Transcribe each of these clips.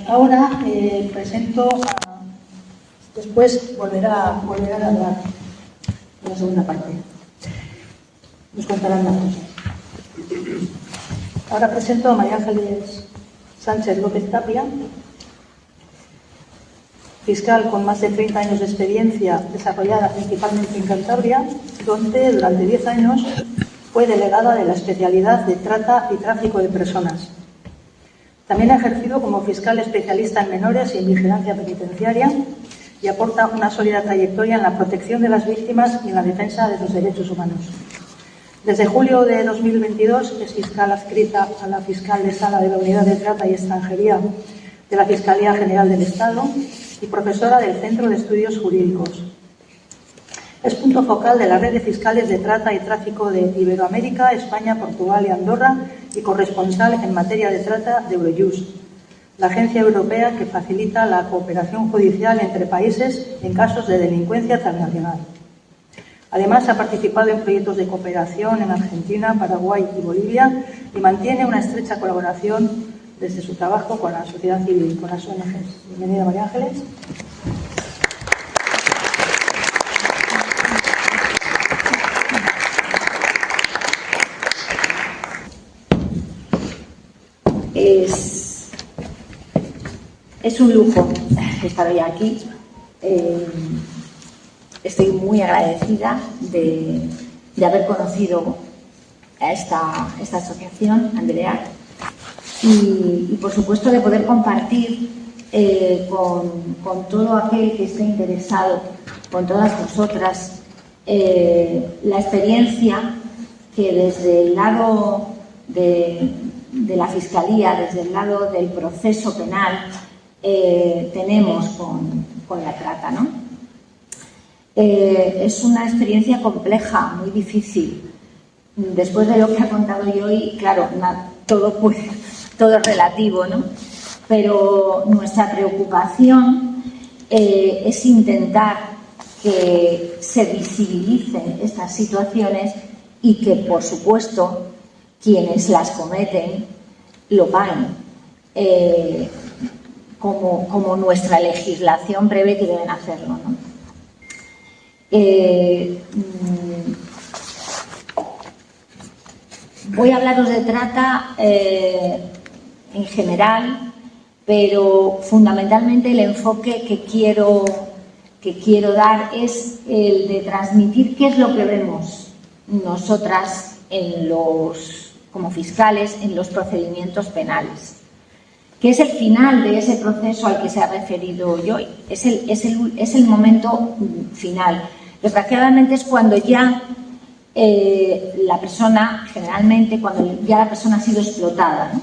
Ahora presento a... Después volverá a hablar en la segunda parte. Nos contarán las cosas. Ahora presento a María Ángeles Sánchez López Tapia, fiscal con más de 30 años de experiencia desarrollada principalmente en Cantabria, donde durante 10 años fue delegada de la especialidad de trata y tráfico de personas. También ha ejercido como fiscal especialista en menores y en vigilancia penitenciaria y aporta una sólida trayectoria en la protección de las víctimas y en la defensa de los derechos humanos. Desde julio de 2022 es fiscal adscrita a la fiscal de sala de la Unidad de Trata y Extranjería de la Fiscalía General del Estado y profesora del Centro de Estudios Jurídicos. Es punto focal de la red de fiscales de trata y tráfico de Iberoamérica, España, Portugal y Andorra y corresponsal en materia de trata de Eurojust, la agencia europea que facilita la cooperación judicial entre países en casos de delincuencia transnacional. Además, ha participado en proyectos de cooperación en Argentina, Paraguay y Bolivia y mantiene una estrecha colaboración desde su trabajo con la sociedad civil y con las ONGs. Bienvenida, María Ángeles. Es un lujo estar hoy aquí. Estoy muy agradecida de haber conocido a esta asociación, Andrea, y por supuesto de poder compartir con todo aquel que esté interesado, con todas vosotras, la experiencia que desde el lado de la Fiscalía, desde el lado del proceso penal, tenemos con la trata, ¿no? Es una experiencia compleja, muy difícil. Después de lo que ha contado yo hoy, claro, todo es relativo, ¿no? Pero nuestra preocupación es intentar que se visibilicen estas situaciones y que, por supuesto, quienes las cometen lo paguen. Como nuestra legislación prevé que deben hacerlo, ¿no? Voy a hablaros de trata en general, pero fundamentalmente el enfoque que quiero dar es el de transmitir qué es lo que vemos nosotras como fiscales en los procedimientos penales, que es el final de ese proceso al que se ha referido Joy. Es el momento final. Desgraciadamente es cuando ya la persona, generalmente cuando ya la persona ha sido explotada, ¿no?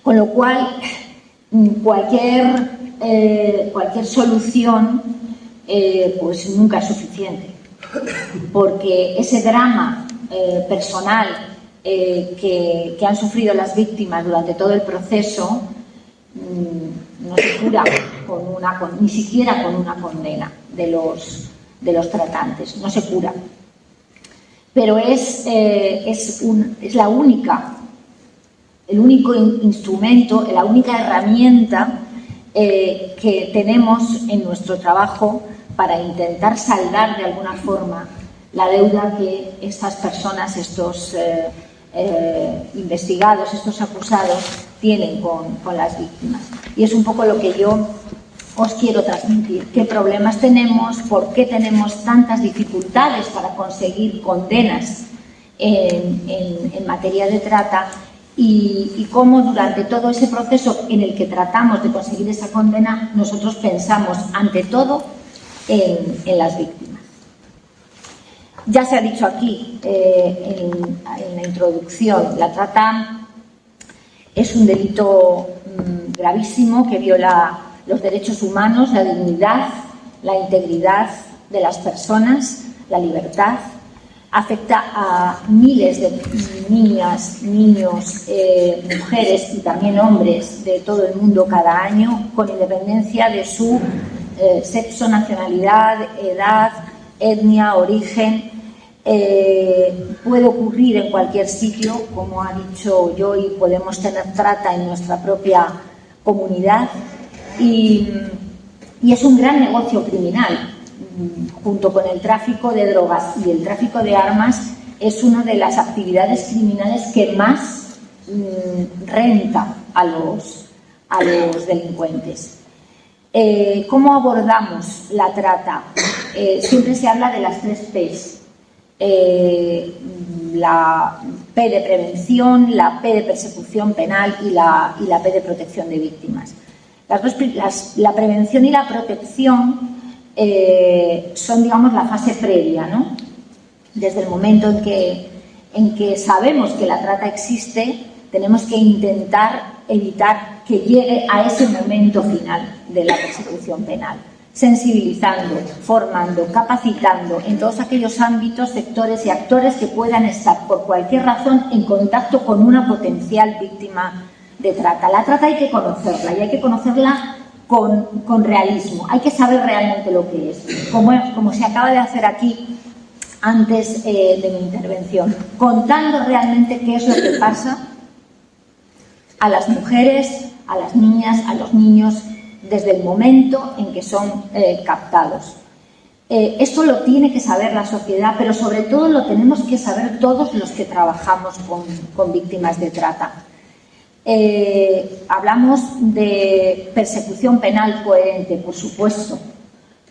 Con lo cual cualquier solución pues nunca es suficiente, porque ese drama personal que han sufrido las víctimas durante todo el proceso no se cura ni siquiera con una condena de los tratantes, no se cura. Pero es el único instrumento, la única herramienta que tenemos en nuestro trabajo para intentar saldar de alguna forma la deuda que estas personas, estos investigados, estos acusados tienen con las víctimas. Y es un poco lo que yo os quiero transmitir. ¿Qué problemas tenemos? ¿Por qué tenemos tantas dificultades para conseguir condenas en materia de trata? Y cómo durante todo ese proceso en el que tratamos de conseguir esa condena, nosotros pensamos ante todo en las víctimas. Ya se ha dicho aquí en la introducción, la trata es un delito gravísimo que viola los derechos humanos, la dignidad, la integridad de las personas, la libertad. Afecta a miles de niñas, niños, mujeres y también hombres de todo el mundo cada año, con independencia de su sexo, nacionalidad, edad, etnia, origen. Puede ocurrir en cualquier sitio, como ha dicho Joy, podemos tener trata en nuestra propia comunidad y es un gran negocio criminal. Junto con el tráfico de drogas y el tráfico de armas, es una de las actividades criminales que más renta a los delincuentes. ¿Cómo abordamos la trata? Siempre se habla de las 3 P's. La P de prevención, la P de persecución penal y la P de protección de víctimas. La prevención y la protección son, digamos, la fase previa, ¿no? Desde el momento en que sabemos que la trata existe, tenemos que intentar evitar que llegue a ese momento final de la persecución penal, sensibilizando, formando, capacitando en todos aquellos ámbitos, sectores y actores que puedan estar por cualquier razón en contacto con una potencial víctima de trata. La trata hay que conocerla y hay que conocerla con realismo, hay que saber realmente lo que es, como se acaba de hacer aquí antes de mi intervención, contando realmente qué es lo que pasa a las mujeres, a las niñas, a los niños, desde el momento en que son captados. Esto lo tiene que saber la sociedad, pero sobre todo lo tenemos que saber todos los que trabajamos con víctimas de trata. Hablamos de persecución penal coherente, por supuesto.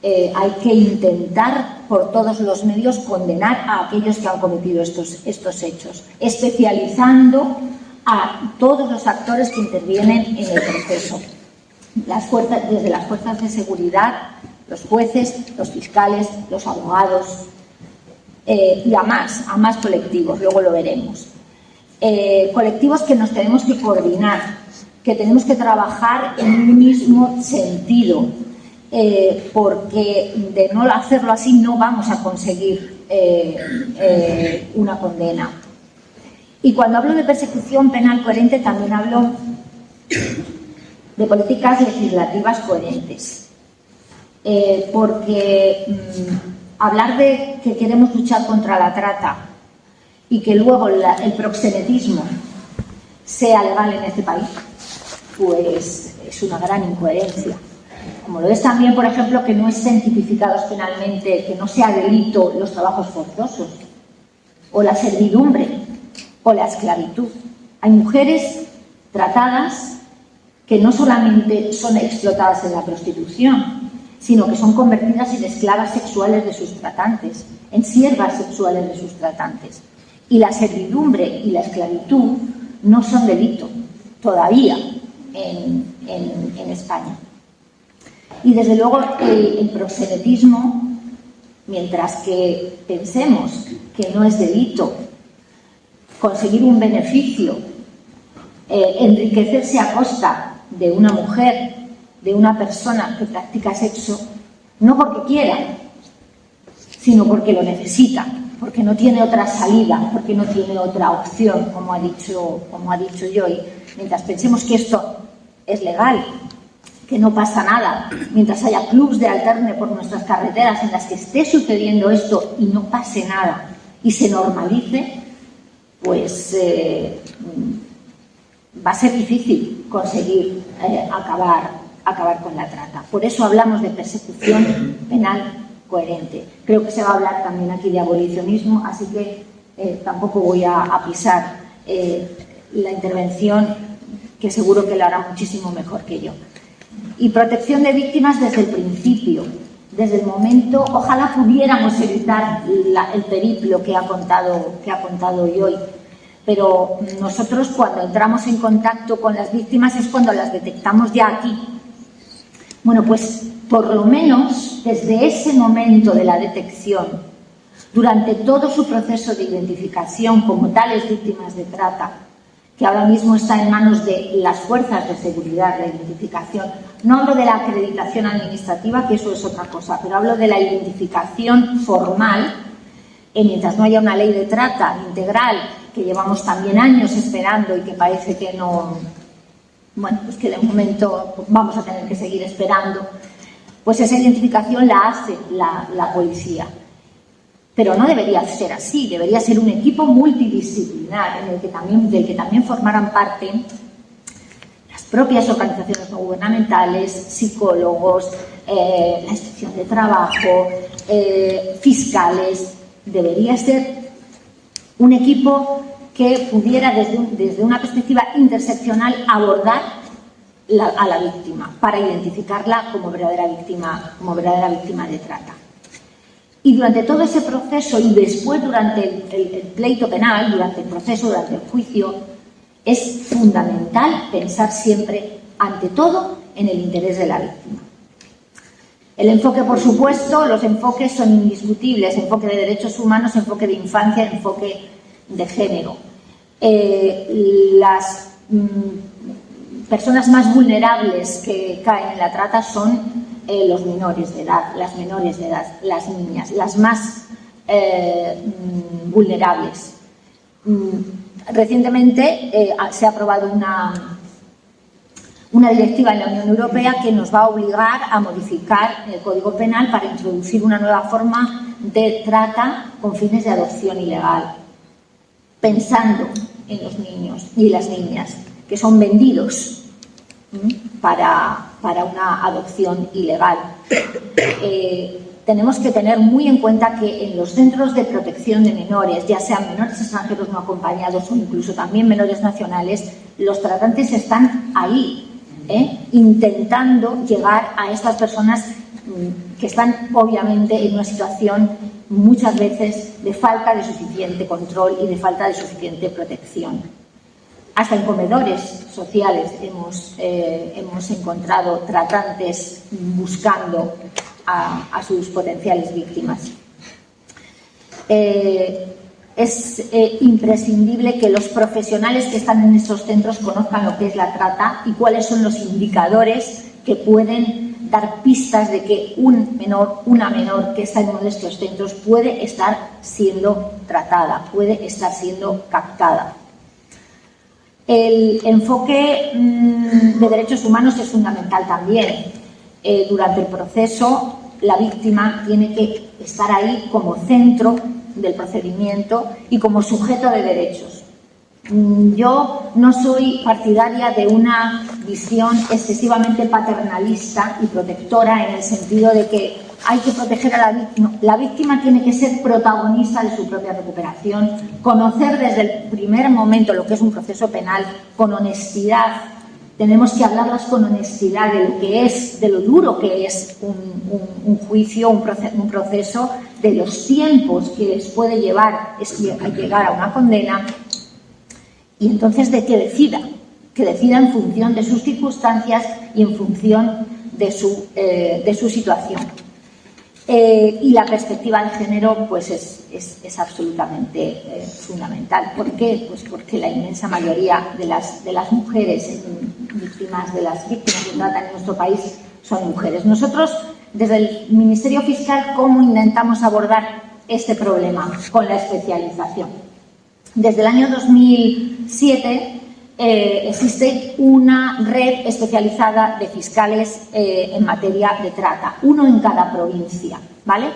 Hay que intentar por todos los medios condenar a aquellos que han cometido estos hechos, especializando a todos los actores que intervienen en el proceso. Desde las fuerzas de seguridad, los jueces, los fiscales, los abogados y a más colectivos, luego lo veremos. Colectivos que nos tenemos que coordinar, que tenemos que trabajar en un mismo sentido, porque de no hacerlo así no vamos a conseguir una condena. Y cuando hablo de persecución penal coherente también hablo de políticas legislativas coherentes, porque hablar de que queremos luchar contra la trata y que luego el proxenetismo sea legal en este país, pues es una gran incoherencia. Como lo es también, por ejemplo, que no estén tipificados penalmente, que no sea delito los trabajos forzosos, o la servidumbre, o la esclavitud. Hay mujeres tratadas que no solamente son explotadas en la prostitución, sino que son convertidas en esclavas sexuales de sus tratantes, en siervas sexuales de sus tratantes. Y la servidumbre y la esclavitud no son delito todavía en España. Y desde luego el proxenetismo, mientras que pensemos que no es delito conseguir un beneficio, enriquecerse a costa de una mujer, de una persona que practica sexo, no porque quiera, sino porque lo necesita, porque no tiene otra salida, porque no tiene otra opción, como ha dicho Joy. Mientras pensemos que esto es legal, que no pasa nada, mientras haya clubs de alterne por nuestras carreteras en las que esté sucediendo esto y no pase nada y se normalice, pues va a ser difícil conseguir acabar con la trata. Por eso hablamos de persecución penal coherente. Creo que se va a hablar también aquí de abolicionismo, así que tampoco voy a pisar la intervención, que seguro que lo hará muchísimo mejor que yo. Y protección de víctimas desde el principio, desde el momento. Ojalá pudiéramos evitar el periplo que ha contado hoy, pero nosotros cuando entramos en contacto con las víctimas es cuando las detectamos ya aquí. Bueno, pues por lo menos desde ese momento de la detección, durante todo su proceso de identificación como tales víctimas de trata, que ahora mismo está en manos de las fuerzas de seguridad, la identificación. No hablo de la acreditación administrativa, que eso es otra cosa, pero hablo de la identificación formal, mientras no haya una ley de trata integral, que llevamos también años esperando y que parece que no... Bueno, pues que de momento vamos a tener que seguir esperando, pues esa identificación la hace la policía. Pero no debería ser así, debería ser un equipo multidisciplinar del que también formaran parte las propias organizaciones no gubernamentales, psicólogos, la inspección de trabajo, fiscales. Debería ser un equipo que pudiera desde una perspectiva interseccional abordar a la víctima para identificarla como verdadera víctima de trata. Y durante todo ese proceso y después durante el pleito penal, durante el proceso, durante el juicio, es fundamental pensar siempre, ante todo, en el interés de la víctima. El enfoque, por supuesto, los enfoques son indiscutibles: enfoque de derechos humanos, enfoque de infancia, enfoque de género. Las personas más vulnerables que caen en la trata son los menores de edad, las menores de edad, las niñas, las más vulnerables. Recientemente se ha aprobado una directiva en la Unión Europea que nos va a obligar a modificar el Código Penal para introducir una nueva forma de trata con fines de adopción ilegal, pensando en los niños y las niñas que son vendidos para una adopción ilegal. Tenemos que tener muy en cuenta que en los centros de protección de menores, ya sean menores extranjeros no acompañados o incluso también menores nacionales, los tratantes están ahí, intentando llegar a estas personas que están obviamente en una situación muchas veces de falta de suficiente control y de falta de suficiente protección. Hasta en comedores sociales hemos encontrado tratantes buscando a sus potenciales víctimas. Es imprescindible que los profesionales que están en estos centros conozcan lo que es la trata y cuáles son los indicadores que pueden dar pistas de que un menor, una menor que está en uno de estos centros puede estar siendo tratada, puede estar siendo captada. El enfoque de derechos humanos es fundamental también. Durante el proceso, la víctima tiene que estar ahí como centro del procedimiento y como sujeto de derechos. Yo no soy partidaria de una visión excesivamente paternalista y protectora, en el sentido de que hay que proteger a la víctima. La víctima tiene que ser protagonista de su propia recuperación, conocer desde el primer momento lo que es un proceso penal con honestidad. Tenemos que hablarlas con honestidad de lo que es, de lo duro que es un juicio, un proceso, de los tiempos que les puede llevar a llegar a una condena, y entonces de que decida en función de sus circunstancias y en función de su situación. Y la perspectiva de género pues es absolutamente fundamental. ¿Por qué? Pues porque la inmensa mayoría de las mujeres víctimas de trata en nuestro país son mujeres. Nosotros, desde el Ministerio Fiscal, ¿cómo intentamos abordar este problema? Con la especialización. Desde el año 2007 existe una red especializada de fiscales en materia de trata, uno en cada provincia, ¿vale?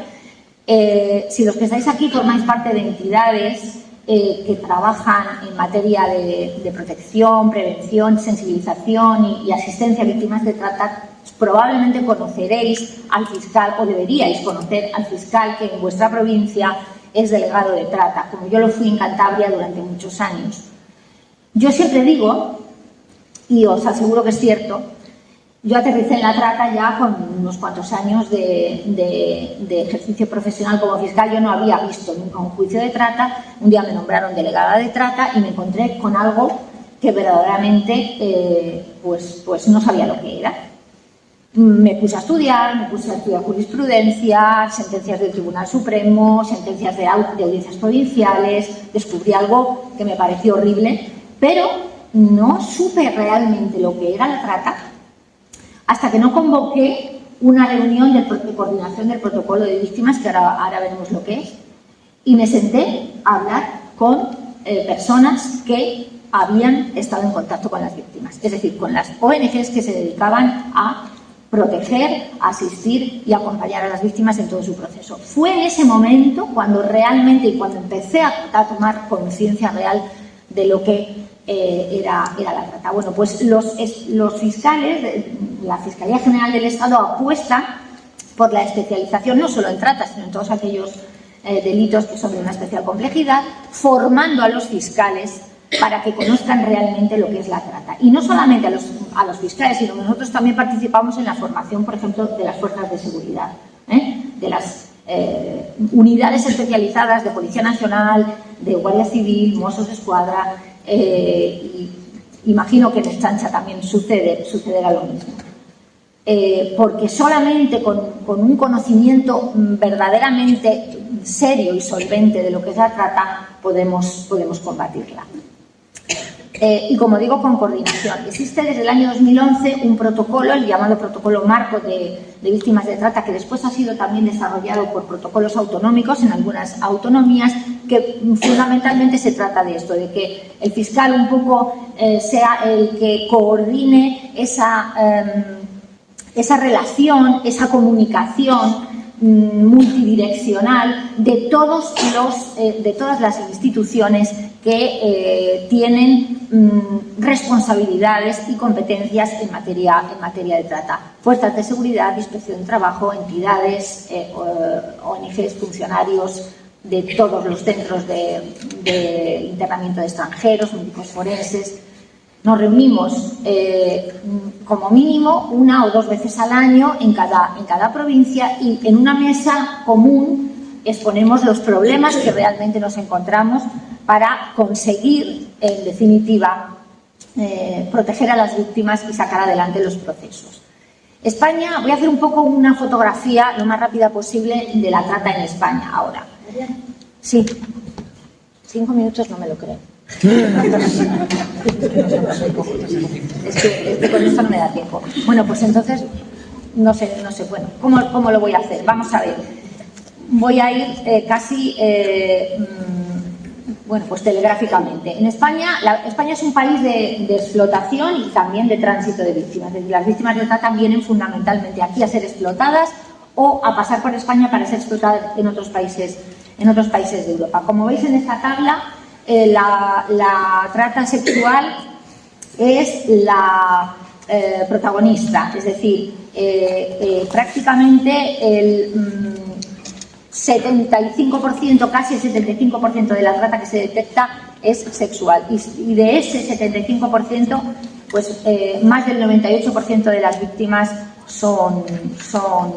Si los que estáis aquí formáis parte de entidades que trabajan en materia de protección, prevención, sensibilización y asistencia a víctimas de trata, probablemente conoceréis al fiscal, o deberíais conocer al fiscal que en vuestra provincia es delegado de trata, como yo lo fui en Cantabria durante muchos años. Yo siempre digo, y os aseguro que es cierto, yo aterricé en la trata ya con unos cuantos años de ejercicio profesional como fiscal. Yo no había visto nunca un juicio de trata. Un día me nombraron delegada de trata y me encontré con algo que verdaderamente pues no sabía lo que era. Me puse a estudiar jurisprudencia, sentencias del Tribunal Supremo, sentencias de audiencias provinciales. Descubrí algo que me pareció horrible, pero no supe realmente lo que era la trata hasta que no convoqué una reunión de coordinación del protocolo de víctimas, que ahora veremos lo que es, y me senté a hablar con personas que habían estado en contacto con las víctimas, es decir, con las ONGs que se dedicaban a proteger, asistir y acompañar a las víctimas en todo su proceso. Fue en ese momento cuando realmente, y cuando empecé a tomar conciencia real de lo que era la trata. Bueno, pues los fiscales, la Fiscalía General del Estado apuesta por la especialización no solo en trata, sino en todos aquellos delitos que son de una especial complejidad, formando a los fiscales para que conozcan realmente lo que es la trata. Y no solamente a los fiscales, sino que nosotros también participamos en la formación, por ejemplo, de las fuerzas de seguridad, de las unidades especializadas de Policía Nacional, de Guardia Civil, Mossos d'Esquadra, y imagino que en Ertzaintza también sucederá lo mismo. Porque solamente con un conocimiento verdaderamente serio y solvente de lo que es la trata podemos combatirla. Y como digo, con coordinación. Existe desde el año 2011 un protocolo, el llamado Protocolo Marco de Víctimas de Trata, que después ha sido también desarrollado por protocolos autonómicos en algunas autonomías, que fundamentalmente se trata de esto, de que el fiscal un poco sea el que coordine esa relación, esa comunicación multidireccional de todas las instituciones que tienen responsabilidades y competencias en materia de trata. Fuerzas de seguridad, inspección de trabajo, entidades, ONGs, funcionarios de todos los centros de internamiento de extranjeros, médicos forenses. Nos reunimos como mínimo 1 o 2 veces al año en cada provincia, y en una mesa común exponemos los problemas que realmente nos encontramos para conseguir, en definitiva, proteger a las víctimas y sacar adelante los procesos. España, voy a hacer un poco una fotografía lo más rápida posible de la trata en España ahora. Sí, 5 minutos no me lo creo. Es que con esto no me da tiempo. Bueno, pues entonces, no sé, bueno, ¿cómo lo voy a hacer? Vamos a ver. Voy a ir casi, bueno, pues telegráficamente. En España, España es un país de explotación y también de tránsito de víctimas. Es decir, las víctimas de trata vienen fundamentalmente aquí a ser explotadas o a pasar por España para ser explotadas en otros países de Europa. Como veis en esta tabla, la trata sexual es la protagonista, es decir, prácticamente el 75%, casi el 75% de la trata que se detecta es sexual, y de ese 75%, pues más del 98% de las víctimas son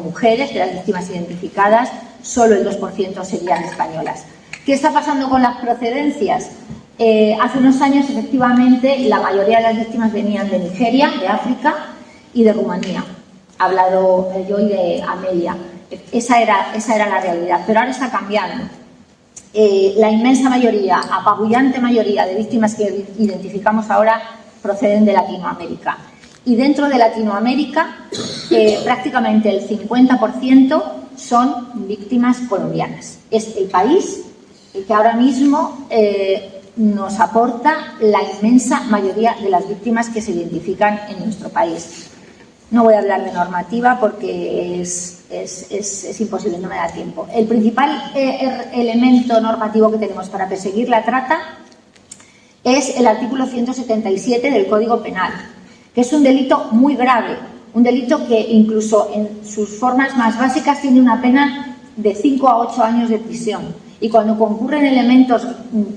mujeres, de las víctimas identificadas, solo el 2% serían españolas. ¿Qué está pasando con las procedencias? Hace unos años, efectivamente, la mayoría de las víctimas venían de Nigeria, de África y de Rumanía. He hablado yo y de Amelia. Esa era la realidad, pero ahora está cambiando. La inmensa mayoría, apabullante mayoría de víctimas que identificamos ahora proceden de Latinoamérica. Y dentro de Latinoamérica, prácticamente el 50% son víctimas colombianas. Es el país el que ahora mismo nos aporta la inmensa mayoría de las víctimas que se identifican en nuestro país. No voy a hablar de normativa porque es imposible, no me da tiempo. El principal elemento normativo que tenemos para perseguir la trata es el artículo 177 del Código Penal, que es un delito muy grave, un delito que incluso en sus formas más básicas tiene una pena de 5 a 8 años de prisión. Y cuando concurren elementos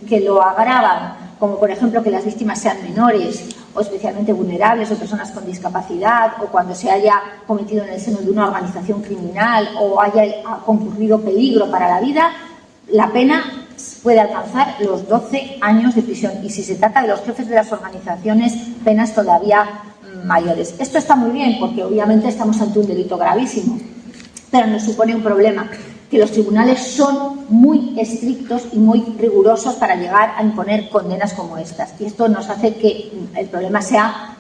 que lo agravan, como por ejemplo que las víctimas sean menores o especialmente vulnerables o personas con discapacidad, o cuando se haya cometido en el seno de una organización criminal o haya concurrido peligro para la vida, la pena puede alcanzar los 12 años de prisión. Y si se trata de los jefes de las organizaciones, penas todavía mayores. Esto está muy bien porque obviamente estamos ante un delito gravísimo, pero nos supone un problema, que los tribunales son muy estrictos y muy rigurosos para llegar a imponer condenas como estas. Y esto nos hace que el problema sea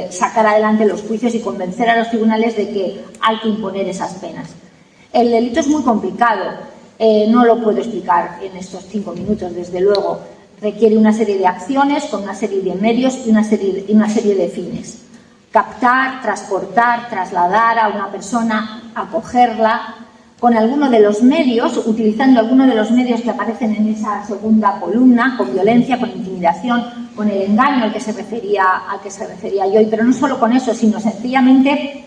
sacar adelante los juicios y convencer a los tribunales de que hay que imponer esas penas. El delito es muy complicado, no lo puedo explicar en estos 5 minutos, desde luego. Requiere una serie de acciones con una serie de medios y una serie de fines. Captar, transportar, trasladar a una persona, acogerla, con alguno de los medios, utilizando alguno de los medios que aparecen en esa segunda columna, con violencia, con intimidación, con el engaño al que se refería yo, pero no solo con eso, sino sencillamente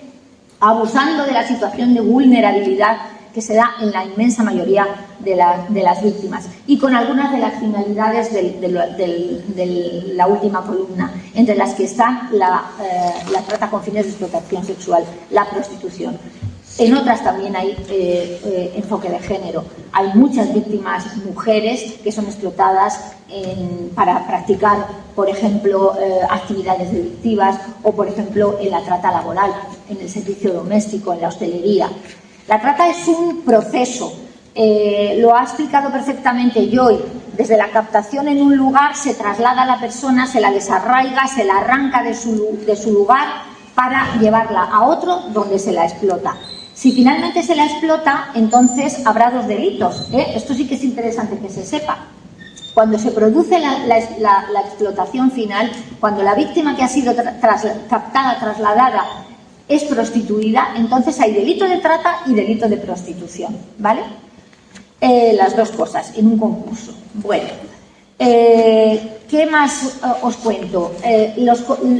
abusando de la situación de vulnerabilidad que se da en la inmensa mayoría de las víctimas, y con algunas de las finalidades de la última columna, entre las que están la trata con fines de explotación sexual, la prostitución. En otras también hay enfoque de género. Hay muchas víctimas mujeres que son explotadas para practicar, por ejemplo, actividades delictivas o, por ejemplo, en la trata laboral, en el servicio doméstico, en la hostelería. La trata es un proceso. Lo ha explicado perfectamente Joy. Desde la captación en un lugar se traslada a la persona, se la desarraiga, se la arranca de su lugar para llevarla a otro donde se la explota. Si finalmente se la explota, entonces habrá dos delitos. Esto sí que es interesante que se sepa. Cuando se produce la explotación final, cuando la víctima que ha sido captada, trasladada, es prostituida, entonces hay delito de trata y delito de prostitución, ¿vale? Las dos cosas en un concurso. Bueno, ¿qué más os cuento?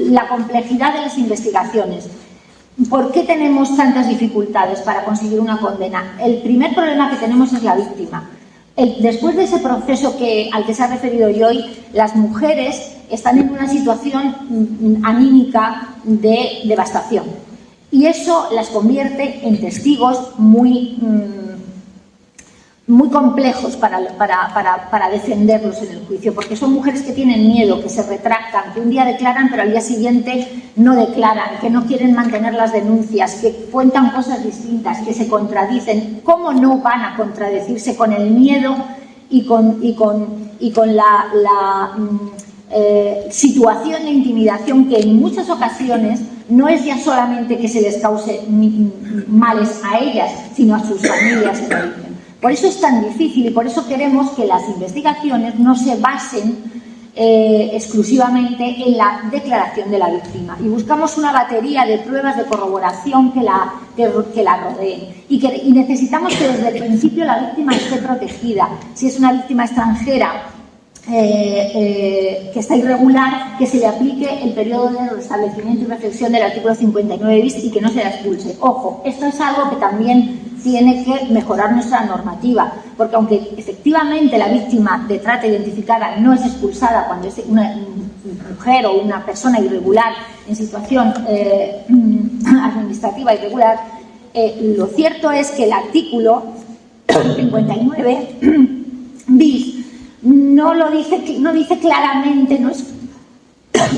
La complejidad de las investigaciones. ¿Por qué tenemos tantas dificultades para conseguir una condena? El primer problema que tenemos es la víctima. Después de ese proceso al que se ha referido Joy, las mujeres están en una situación anímica de devastación. Y eso las convierte en testigos muy complejos para defenderlos en el juicio, porque son mujeres que tienen miedo, que se retractan, que un día declaran pero al día siguiente no declaran, que no quieren mantener las denuncias, que cuentan cosas distintas, que se contradicen. ¿Cómo no van a contradecirse con el miedo y con la situación de intimidación que en muchas ocasiones no es ya solamente que se les cause males a ellas, sino a sus familias en origen? Por eso es tan difícil y por eso queremos que las investigaciones no se basen exclusivamente en la declaración de la víctima, y buscamos una batería de pruebas de corroboración que la rodeen, y necesitamos que desde el principio la víctima esté protegida. Si es una víctima extranjera que está irregular, que se le aplique el periodo de restablecimiento y reflexión del artículo 59 bis y que no se la expulse. Ojo, esto es algo que también tiene que mejorar nuestra normativa, porque aunque efectivamente la víctima de trata identificada no es expulsada cuando es una mujer o una persona irregular en situación administrativa irregular, lo cierto es que el artículo 59 bis no dice claramente, no es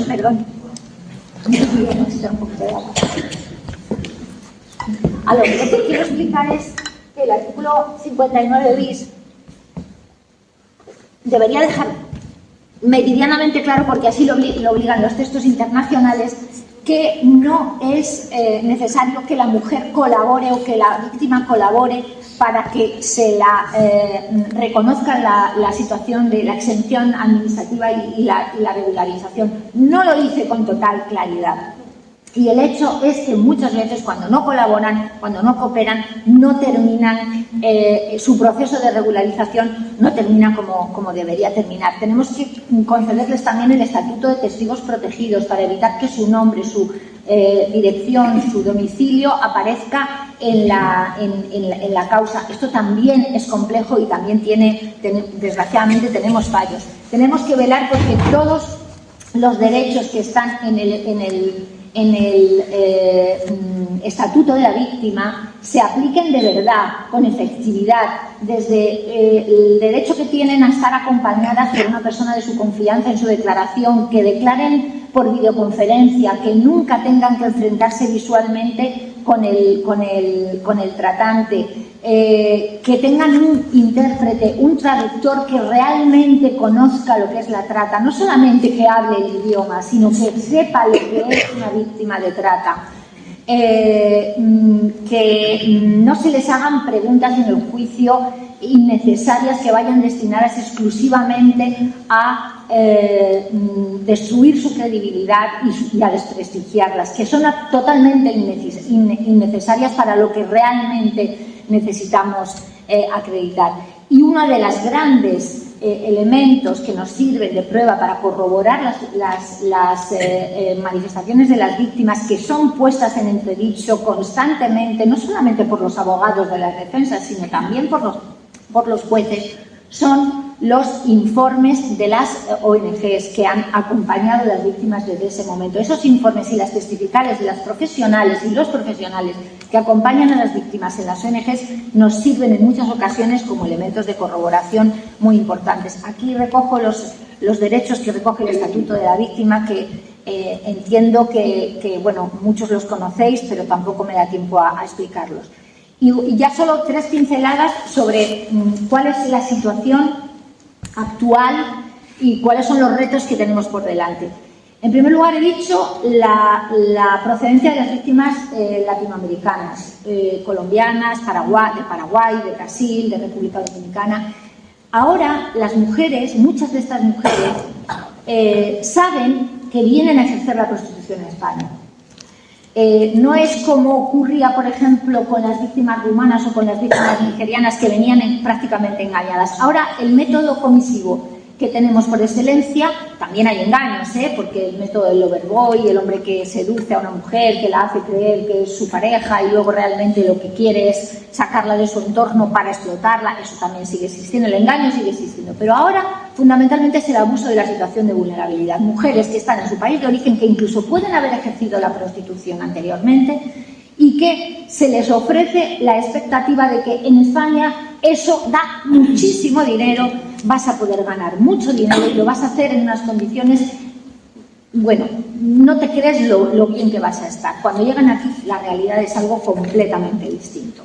perdón, necesito un poquito de agua. Lo que quiero explicar es que el artículo 59 bis debería dejar meridianamente claro, porque así lo obligan los textos internacionales, que no es necesario que la mujer colabore o que la víctima colabore para que se la reconozca la situación de la exención administrativa y la regularización. No lo dice con total claridad. Y el hecho es que muchas veces cuando no colaboran, cuando no cooperan, no terminan su proceso de regularización, no termina como debería terminar. Tenemos que concederles también el estatuto de testigos protegidos para evitar que su nombre, su dirección, su domicilio aparezca en la causa. Esto también es complejo y también desgraciadamente tenemos fallos. Tenemos que velar porque todos los derechos que están en el estatuto de la víctima se apliquen de verdad, con efectividad, desde el derecho que tienen a estar acompañadas por una persona de su confianza en su declaración, que declaren por videoconferencia, que nunca tengan que enfrentarse visualmente con el tratante, que tengan un intérprete, un traductor que realmente conozca lo que es la trata, no solamente que hable el idioma, sino que sepa lo que es una víctima de trata, que no se les hagan preguntas en el juicio innecesarias que vayan destinadas exclusivamente a destruir su credibilidad y a desprestigiarlas, que son totalmente innecesarias para lo que realmente necesitamos acreditar. Y uno de los grandes elementos que nos sirven de prueba para corroborar las manifestaciones de las víctimas, que son puestas en entredicho constantemente, no solamente por los abogados de las defensas, sino también por los jueces, son los informes de las ONGs que han acompañado a las víctimas desde ese momento. Esos informes y las testificales de las profesionales y los profesionales que acompañan a las víctimas en las ONGs nos sirven en muchas ocasiones como elementos de corroboración muy importantes. Aquí recojo los derechos que recoge el Estatuto de la Víctima, que entiendo que bueno, muchos los conocéis, pero tampoco me da tiempo a explicarlos. Y ya solo 3 pinceladas sobre cuál es la situación actual y cuáles son los retos que tenemos por delante. En primer lugar, he dicho la procedencia de las víctimas latinoamericanas, colombianas, de Paraguay, de Brasil, de República Dominicana. Ahora las mujeres, muchas de estas mujeres, saben que vienen a ejercer la prostitución en España. No es como ocurría, por ejemplo, con las víctimas rumanas o con las víctimas nigerianas, que venían prácticamente engañadas. Ahora, el método comisivo que tenemos por excelencia, también hay engaños, porque el método del loverboy, el hombre que seduce a una mujer, que la hace creer que es su pareja y luego realmente lo que quiere es sacarla de su entorno para explotarla, eso también sigue existiendo, el engaño sigue existiendo. Pero ahora, fundamentalmente, es el abuso de la situación de vulnerabilidad. Mujeres que están en su país de origen, que incluso pueden haber ejercido la prostitución anteriormente y que se les ofrece la expectativa de que en España eso da muchísimo dinero, vas a poder ganar mucho dinero y lo vas a hacer en unas condiciones, bueno, no te crees lo bien que vas a estar. Cuando llegan aquí, la realidad es algo completamente distinto.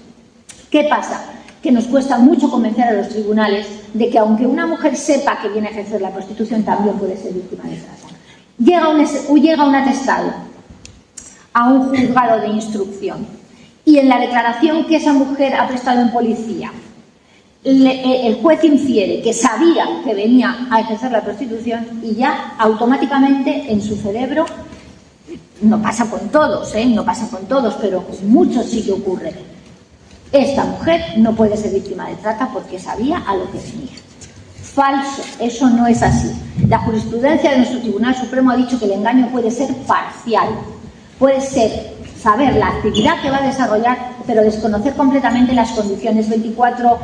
¿Qué pasa? Que nos cuesta mucho convencer a los tribunales de que aunque una mujer sepa que viene a ejercer la prostitución, también puede ser víctima de trata. Llega un atestado a un juzgado de instrucción y en la declaración que esa mujer ha prestado en policía, el juez infiere que sabía que venía a ejercer la prostitución y ya automáticamente en su cerebro, no pasa con todos, pero con muchos sí que ocurre, esta mujer no puede ser víctima de trata porque sabía a lo que venía. Falso, eso no es así. La jurisprudencia de nuestro Tribunal Supremo ha dicho que el engaño puede ser parcial, puede ser saber la actividad que va a desarrollar, pero desconocer completamente las condiciones, 24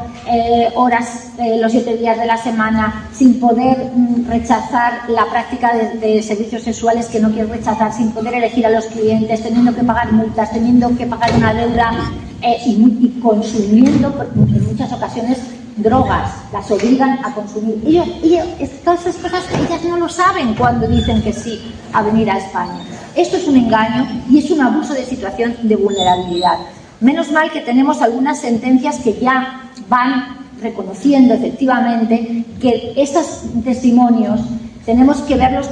horas, los 7 días de la semana, sin poder rechazar la práctica de servicios sexuales que no quiere rechazar, sin poder elegir a los clientes, teniendo que pagar multas, teniendo que pagar una deuda y consumiendo, en muchas ocasiones, drogas, las obligan a consumir. Todas esas cosas ellas no lo saben cuando dicen que sí a venir a España. Esto es un engaño y es un abuso de situación de vulnerabilidad. Menos mal que tenemos algunas sentencias que ya van reconociendo efectivamente que estos testimonios tenemos que verlos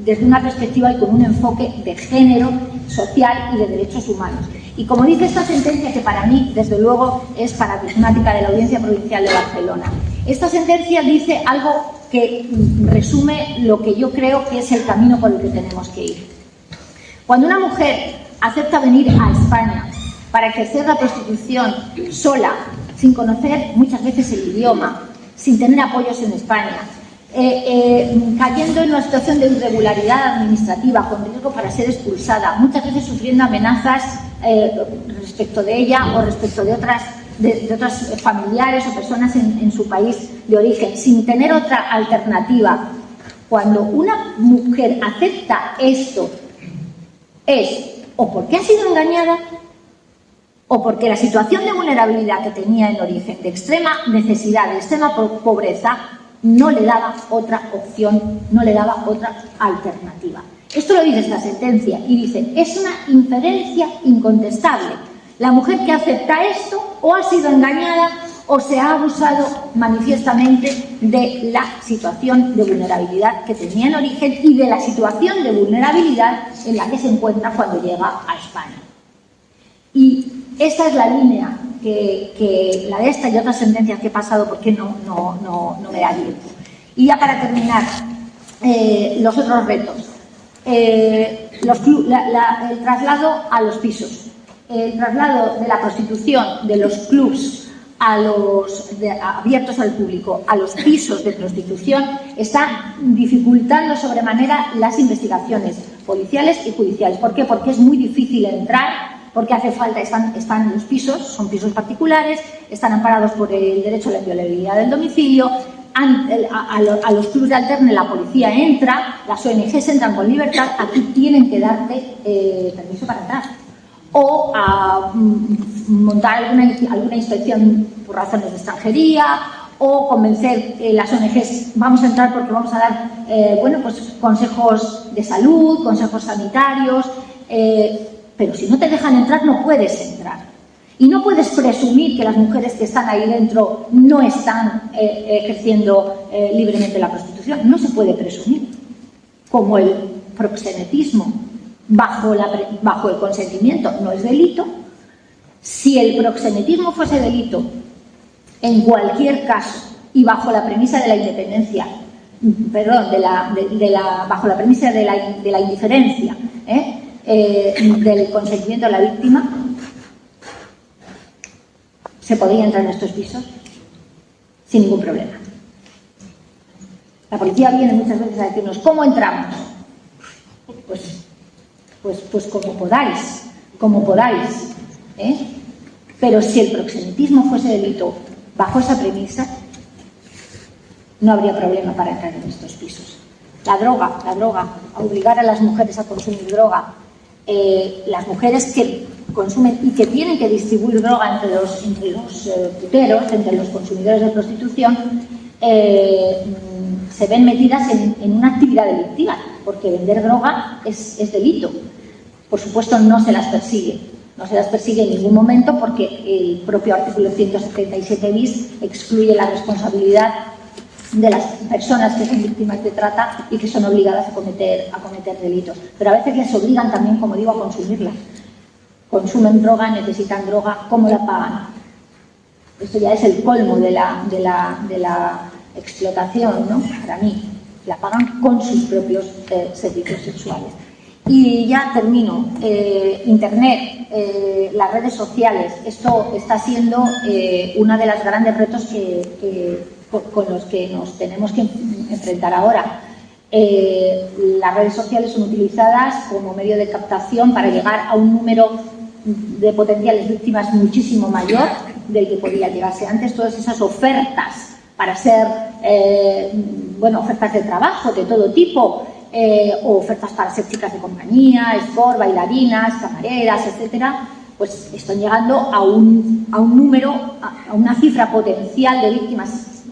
desde una perspectiva y con un enfoque de género, social y de derechos humanos. Y como dice esta sentencia, que para mí, desde luego, es paradigmática de la Audiencia Provincial de Barcelona, esta sentencia dice algo que resume lo que yo creo que es el camino por el que tenemos que ir. Cuando una mujer acepta venir a España para ejercer la prostitución sola, sin conocer muchas veces el idioma, sin tener apoyos en España, cayendo en una situación de irregularidad administrativa, con riesgo para ser expulsada, muchas veces sufriendo amenazas respecto de ella o respecto de otras familiares o personas en su país de origen, sin tener otra alternativa. Cuando una mujer acepta esto, es o porque ha sido engañada o porque la situación de vulnerabilidad que tenía en origen, de extrema necesidad, de extrema pobreza, no le daba otra opción, no le daba otra alternativa. Esto lo dice esta sentencia y dice, es una inferencia incontestable. La mujer que acepta esto o ha sido engañada o se ha abusado manifiestamente de la situación de vulnerabilidad que tenía en origen y de la situación de vulnerabilidad en la que se encuentra cuando llega a España. Y esta es la línea que la de esta y otras sentencias que he pasado, porque no me da tiempo. Y ya para terminar, los otros retos. El traslado a los pisos. el traslado de la prostitución de los clubs abiertos al público a los pisos de prostitución está dificultando sobremanera las investigaciones policiales y judiciales. ¿Por qué? Porque es muy difícil entrar, porque hace falta, están los pisos, son pisos particulares, están amparados por el derecho a la inviolabilidad del domicilio. A los clubs de alterne la policía entra, las ONGs entran con libertad, aquí tienen que darte permiso para entrar. O a montar alguna inspección por razones de extranjería, o convencer las ONGs, vamos a entrar porque vamos a dar consejos de salud, consejos sanitarios, pero si no te dejan entrar no puedes entrar. Y no puedes presumir que las mujeres que están ahí dentro no están ejerciendo libremente la prostitución. No se puede presumir. Como el proxenetismo bajo el consentimiento no es delito, si el proxenetismo fuese delito en cualquier caso y bajo la premisa de la independencia, bajo la premisa de la indiferencia del consentimiento de la víctima, se podría entrar en estos pisos sin ningún problema. La policía viene muchas veces a decirnos, ¿cómo entramos? Pues como podáis. Pero si el proxenetismo fuese delito bajo esa premisa, no habría problema para entrar en estos pisos. La droga, a obligar a las mujeres a consumir droga, las mujeres que consumen y que tienen que distribuir droga entre los puteros, entre los consumidores de prostitución, se ven metidas en una actividad delictiva, porque vender droga es delito. Por supuesto, no se las persigue en ningún momento, porque el propio artículo 177 bis excluye la responsabilidad de las personas que son víctimas de trata y que son obligadas a cometer delitos. Pero a veces les obligan también, como digo, a consumirla. Consumen droga, necesitan droga, ¿cómo la pagan? Esto ya es el colmo de la explotación, ¿no? Para mí, la pagan con sus propios servicios sexuales. Y ya termino. Internet, las redes sociales, esto está siendo uno de los grandes retos con los que nos tenemos que enfrentar ahora. Las redes sociales son utilizadas como medio de captación para llegar a un número de potenciales víctimas muchísimo mayor del que podía llegarse antes. Todas esas ofertas para ser, ofertas de trabajo de todo tipo, o ofertas para ser chicas de compañía, sport, bailarinas, camareras, etcétera, pues están llegando a un número, a una cifra potencial de víctimas,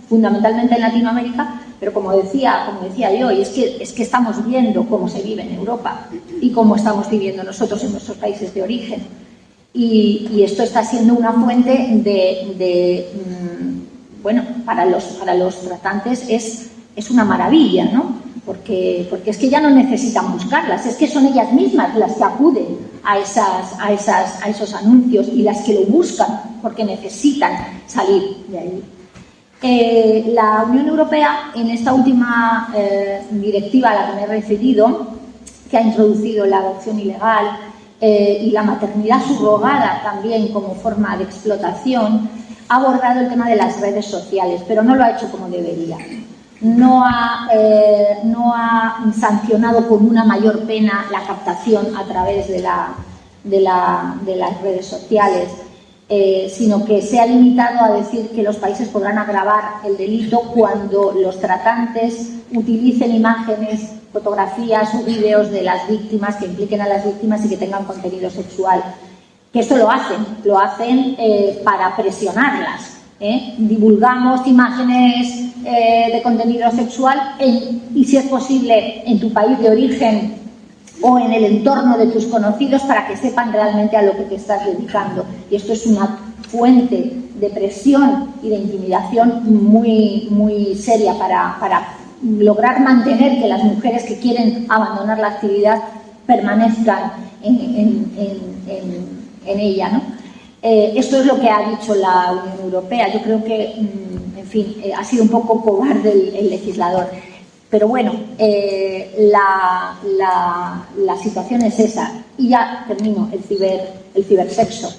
fundamentalmente en Latinoamérica, pero como decía yo, y es que estamos viendo cómo se vive en Europa y cómo estamos viviendo nosotros en nuestros países de origen. Y esto está siendo una fuente para los tratantes es una maravilla, ¿no? Porque es que ya no necesitan buscarlas, es que son ellas mismas las que acuden a esos anuncios y las que lo buscan porque necesitan salir de ahí. La Unión Europea, en esta última directiva a la que me he referido, que ha introducido la adopción ilegal y la maternidad subrogada también como forma de explotación, ha abordado el tema de las redes sociales, pero no lo ha hecho como debería. No ha sancionado con una mayor pena la captación a través de las redes sociales, sino que se ha limitado a decir que los países podrán agravar el delito cuando los tratantes utilicen imágenes, fotografías o vídeos de las víctimas que impliquen a las víctimas y que tengan contenido sexual. Que esto lo hacen para presionarlas. Divulgamos imágenes de contenido sexual y, si es posible, en tu país de origen o en el entorno de tus conocidos, para que sepan realmente a lo que te estás dedicando. Y esto es una fuente de presión y de intimidación muy, muy seria para lograr mantener que las mujeres que quieren abandonar la actividad permanezcan en ella, ¿no? Esto es lo que ha dicho la Unión Europea. Yo creo que, ha sido un poco cobarde el legislador. Pero bueno, la situación es esa. Y ya termino, el cibersexo.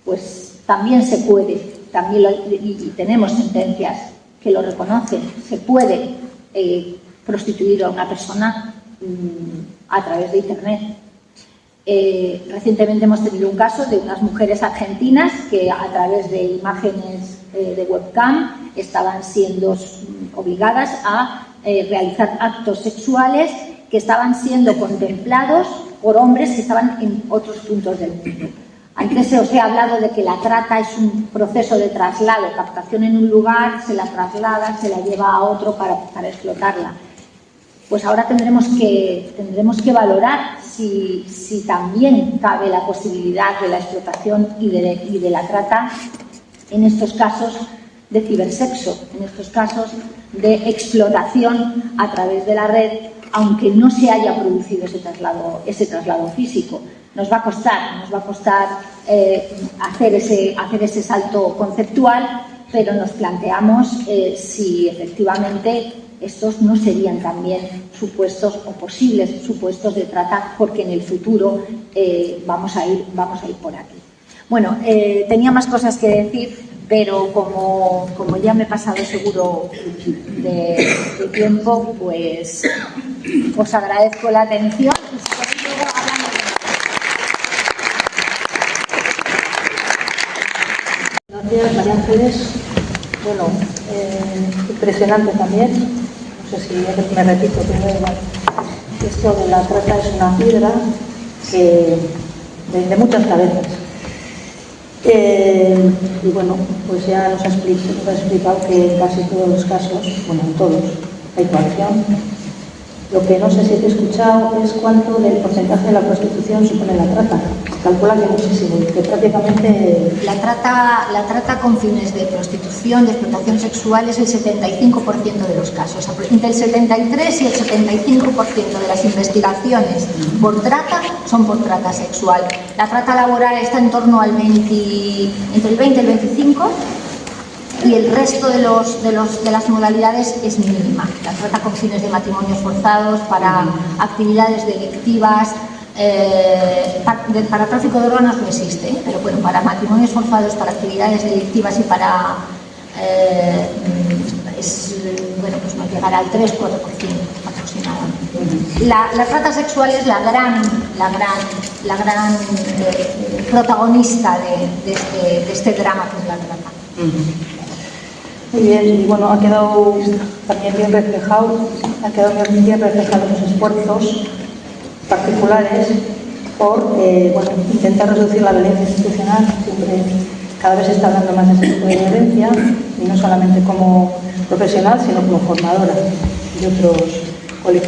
Pues también se puede, y tenemos sentencias que lo reconocen, se puede prostituir a una persona a través de Internet. Recientemente hemos tenido un caso de unas mujeres argentinas que a través de imágenes de webcam estaban siendo obligadas a realizar actos sexuales que estaban siendo contemplados por hombres que estaban en otros puntos del mundo. Antes os he hablado de que la trata es un proceso de traslado, captación en un lugar, se la traslada, se la lleva a otro para explotarla. Pues ahora tendremos que valorar si también cabe la posibilidad de la explotación y de la trata en estos casos de cibersexo, en estos casos de explotación a través de la red, aunque no se haya producido ese traslado físico. Nos va a costar hacer ese salto conceptual, pero nos planteamos si efectivamente estos no serían también supuestos o posibles supuestos de trata, porque en el futuro vamos a ir por aquí. Bueno, tenía más cosas que decir, pero como ya me he pasado seguro de tiempo, pues os agradezco la atención. Gracias, María Ángeles. Bueno, impresionante también. No sé si me repito, pero igual. Esto de la trata es una piedra de muchas cabezas. Y bueno, pues ya nos ha explicado que en casi todos los casos, bueno, en todos, hay coacción. Lo que no sé si te he escuchado es cuánto del porcentaje de la prostitución supone la trata. Se calcula que muchísimo, que prácticamente... La trata con fines de prostitución, de explotación sexual, es el 75% de los casos. Entre el 73 y el 75% de las investigaciones por trata son por trata sexual. La trata laboral está en torno al entre el 20 y el 25%. Y el resto de las modalidades es mínima. La trata con fines de matrimonios forzados, para actividades delictivas, para tráfico de órganos no existe, pero bueno, para matrimonios forzados, para actividades delictivas y para pues nos llegará al 3-4% aproximadamente. La trata sexual es la gran protagonista de este drama que es la trata. Muy bien, y bueno, ha quedado también bien reflejados los esfuerzos particulares por intentar reducir la violencia institucional. Siempre, cada vez se está hablando más de ese tipo de violencia, y no solamente como profesional, sino como formadora de otros colectivos.